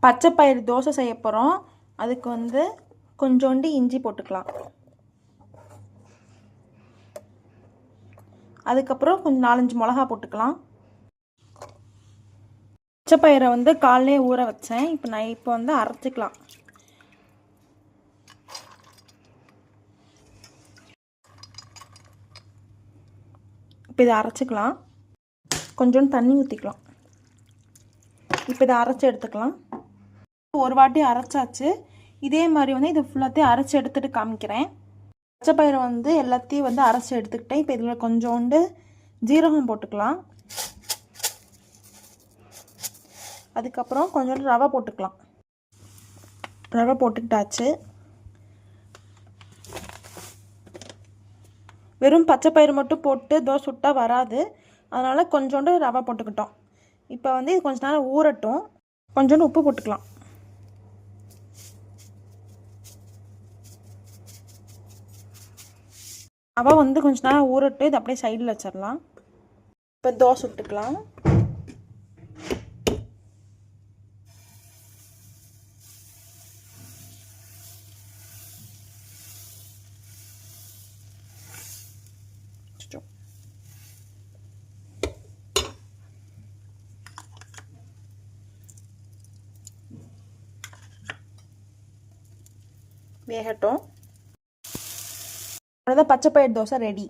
பச்சை பயிறு தோசை செய்ய போகிறோம். அதுக்கு வந்து கொஞ்சோண்டு இஞ்சி போட்டுக்கலாம். அதுக்கப்புறம் கொஞ்சம் 4-5 மிளகா போட்டுக்கலாம். பச்சை பயிரை வந்து காலையிலே ஊற வச்சேன். இப்போ வந்து அரைச்சிக்கலாம். இப்போ இதை அரைச்சிக்கலாம். கொஞ்சோண்டு தண்ணி ஊற்றிக்கலாம். இப்போ இதை அரைச்சி எடுத்துக்கலாம். ஒரு வாட்டி அரைச்சாச்சு. இதே மாதிரி வந்து இது ஃபுல்லாத்தையும் அரைச்சி எடுத்துகிட்டு காமிக்கிறேன். பச்சை பயிரை வந்து எல்லாத்தையும் வந்து அரைச்சி எடுத்துக்கிட்டேன். இப்போ இதில் கொஞ்சோண்டு ஜீரகம் போட்டுக்கலாம். அதுக்கப்புறம் கொஞ்சோண்டு ரவை போட்டுக்கலாம். ரவை போட்டுக்கிட்டாச்சு. வெறும் பச்சை பயிறு மட்டும் போட்டு தோசை சுட்டால் வராது. அதனால் கொஞ்சோண்டு ரவை போட்டுக்கிட்டோம். இப்போ வந்து இது கொஞ்ச நேரம் ஊறட்டும். கொஞ்சோண்டு உப்பு போட்டுக்கலாம். ரவை வந்து கொஞ்ச நேரம் ஊறட்டும். இது அப்படியே சைடில் வச்சிடலாம். இப்போ தோசை சுட்டுக்கலாம். வேகட்டும். அவ்வளோதான், பச்சை பயிறு தோசை ரெடி.